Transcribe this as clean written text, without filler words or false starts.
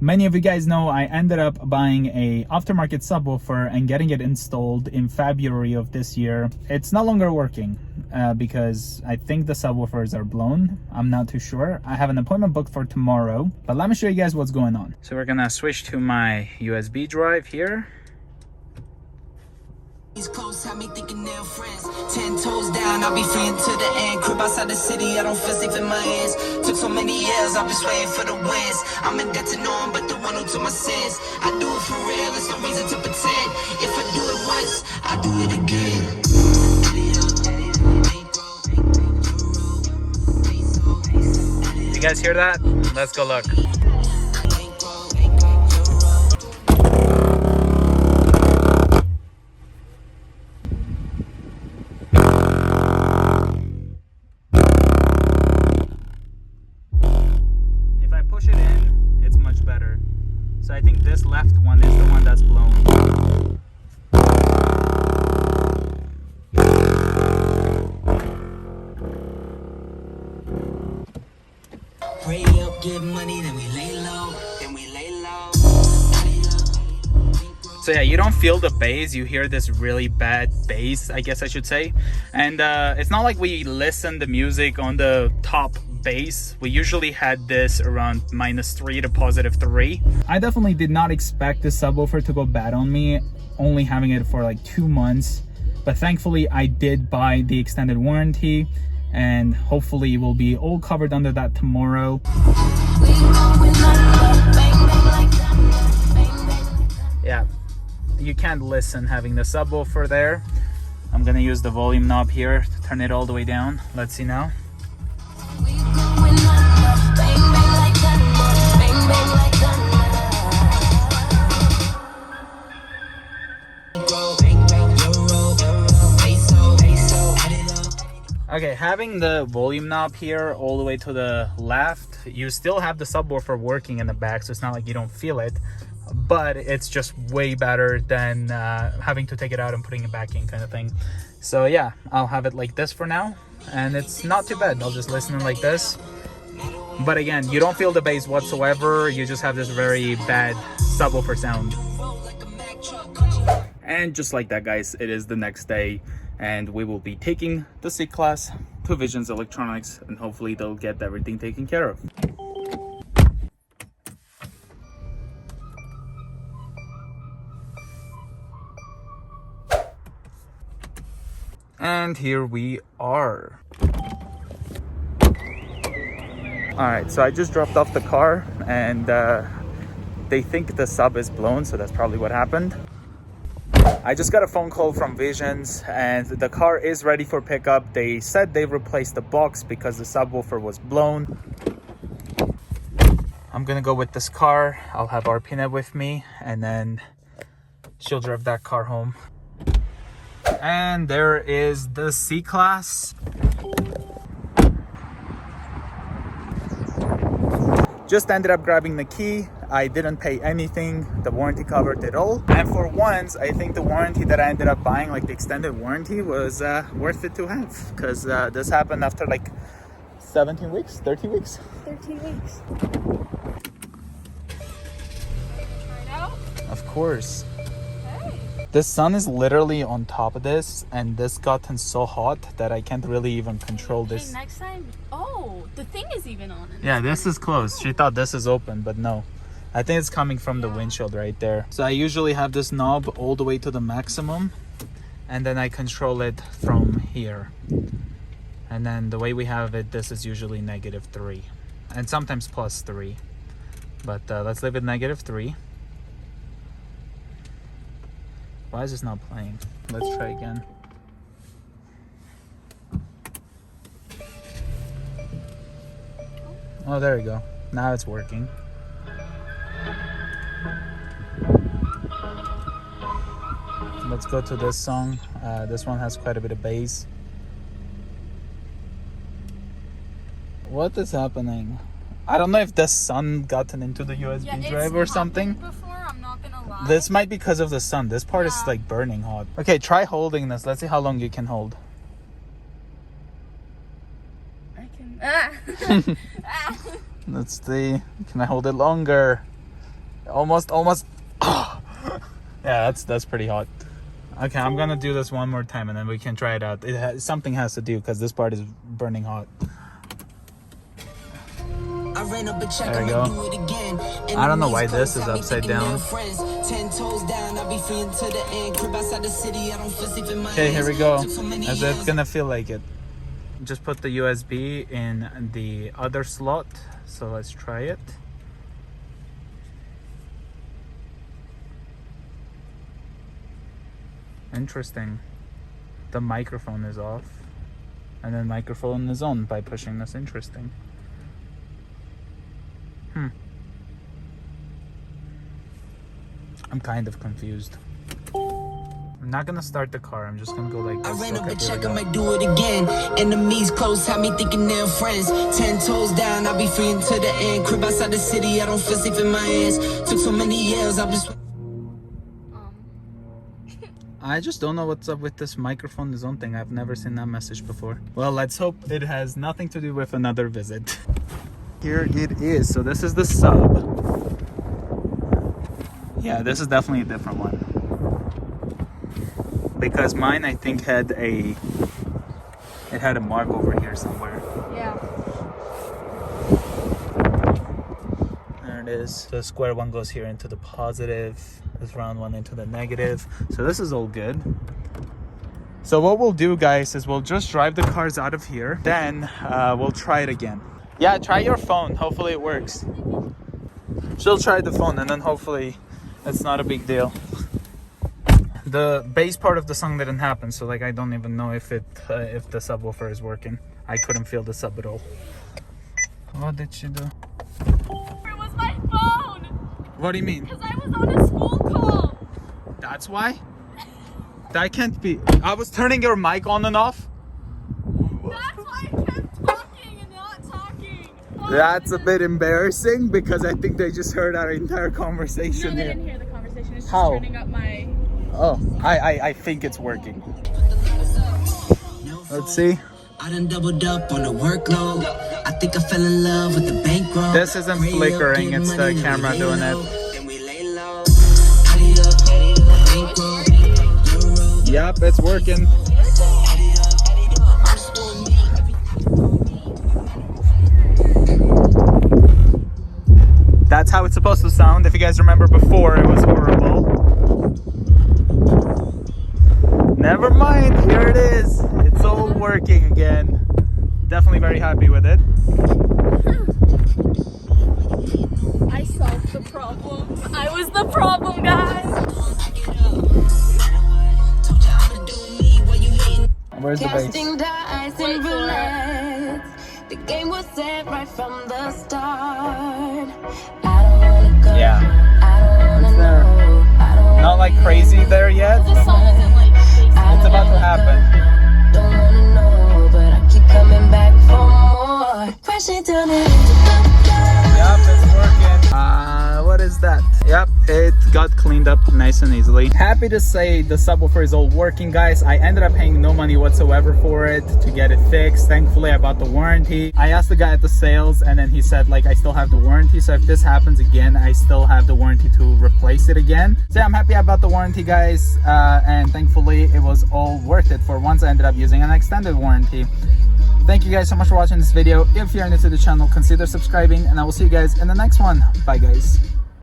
Many of you guys know I ended up buying a aftermarket subwoofer and getting it installed in February of this year. It's no longer working because I think the subwoofers are blown. I'm not too sure. I have an appointment booked for tomorrow, but let me show you guys what's going on. So we're gonna switch to my USB drive here. These clothes have me thinking they're friends. 10 toes down, I'll be free until the end. Crib outside the city, I don't feel safe in my hands. Took so many years, I've been swaying for the wins. I'm in debt to no one but the one who took my sins. I do it for real, there's no reason to pretend. If I do it once, I do it again. You guys hear that? Let's go look. Push it in, it's much better. So I think this left one is the one that's blown. Pray up, get money, then we lay low, So yeah, you don't feel the bass, you hear this really bad bass, I guess I should say. And it's not like we listen the music on the top bass. We usually had this around -3 to +3. I definitely did not expect this subwoofer to go bad on me, only having it for like 2 months. But thankfully I did buy the extended warranty, and hopefully we'll be all covered under that tomorrow. Yeah, you can't listen having the subwoofer there. I'm gonna use the volume knob here to turn it all the way down. Let's see now. Okay, having the volume knob here all the way to the left, you still have the subwoofer working in the back, so it's not like you don't feel it, but it's just way better than having to take it out and putting it back in kind of thing. So yeah, I'll have it like this for now, and it's not too bad. I'll just listen like this. But again, you don't feel the bass whatsoever, you just have this very bad subwoofer sound. And just like that, guys, it is the next day, and we will be taking the C-Class to Visions Electronics, and hopefully they'll get everything taken care of. And here we are. Alright, so I just dropped off the car, and they think the sub is blown, so that's probably what happened. I just got a phone call from Visions, and the car is ready for pickup. They said they replaced the box because the subwoofer was blown. I'm gonna go with this car. I'll have Arpina with me, and then she'll drive that car home. And there is the C-Class. Just ended up grabbing the key. I didn't pay anything. The warranty covered it all. And for once, I think the warranty that I ended up buying, like the extended warranty, was worth it to have. Because this happened after like 17 weeks, 30 weeks? 13 weeks. Try it out? Of course. Hey. The sun is literally on top of this, and this gotten so hot that I can't really even control this. Hey, next time, oh, the thing is even on it. Yeah, this is closed. She thought this is open, but no. I think it's coming from the windshield right there. So I usually have this knob all the way to the maximum, and then I control it from here. And then the way we have it, this is usually -3 and sometimes +3. But let's leave it -3. Why is this not playing? Let's try again. Oh, there we go. Now it's working. Let's go to this song. This one has quite a bit of bass. What is happening? I don't know if the sun gotten into the USB drive or something. Before, I'm not gonna lie. This might be because of the sun. This part is like burning hot. Okay, try holding this. Let's see how long you can hold. I can. Let's see. Can I hold it longer? Almost. Oh. Yeah, that's pretty hot. Okay, I'm gonna do this one more time and then we can try it out. Something has to do because this part is burning hot. I ran up a check, There we I'ma go. do it again. I don't know why this is upside down. 10 toes down, I'll be free until the end. Crib outside the city, I don't feel safe in my Okay, here we hands. go. Took so many As years. it's gonna feel like it. Just put the USB in the other slot. So let's try it. Interesting. The microphone is off. And then microphone is on by pushing this. Interesting. I'm kind of confused. I'm not gonna start the car. I'm just gonna go like I this. ran up Okay, a here we check, I go. might do it again. Enemies close, had me thinking they're friends. 10 toes down, I'll be free until the end. Crib outside the city, I don't feel safe in my hands. Took so many years, I've been. I just don't know what's up with this microphone is on thing. I've never seen that message before. Well, let's hope it has nothing to do with another visit. Here it is. So this is the sub. Yeah, this is definitely a different one. Because mine, I think, had a mark over here somewhere. Yeah. There it is. The square one goes here into the positive. This round one into the negative. So this is all good. So what we'll do, guys, is we'll just drive the cars out of here. Then we'll try it again. Yeah, try your phone. Hopefully it works. She'll try the phone and then hopefully it's not a big deal. The bass part of the song didn't happen, so like I don't even know if the subwoofer is working. I couldn't feel the sub at all. What did she do? Where was my phone? What do you mean? Because I was on a school call. That's why? That can't be. I was turning your mic on and off. That's why I kept talking and not talking. Oh, That's a bit embarrassing because I think they just heard our entire No, conversation they here. didn't hear the conversation. It's just How? turning up my... Oh, I think it's working. Let's see. I done doubled up on the workload. I think I fell in love with the bankroll. This isn't flickering, it's the camera doing it. Then we lay low. Addy up, bankroll. Yep, it's working. That's how it's supposed to sound. If you guys remember before, it was horrible. Never mind, here it is. It's all working again. Definitely very happy with it. I solved the problem. I was the problem, guys. Where's the bass? Casting dice and roulette. The game was set right from the start. I don't wanna go. Yeah. I don't wanna It's there. know. I don't wanna Not like crazy there yet. The song isn't like It's about to happen. Don't wanna know, but I keep coming back for more. Crashing down into the Yep, it's working. What is that? Yep, it got cleaned up nice and easily. Happy to say the subwoofer is all working, guys. I ended up paying no money whatsoever for it to get it fixed. Thankfully, I bought the warranty. I asked the guy at the sales and then he said like I still have the warranty. So if this happens again, I still have the warranty to replace it again. So yeah, I'm happy about the warranty, guys. And thankfully it was all worth it for once I ended up using an extended warranty. Thank you guys so much for watching this video. If you're new to the channel, consider subscribing and I will see you guys in the next one. Bye, guys.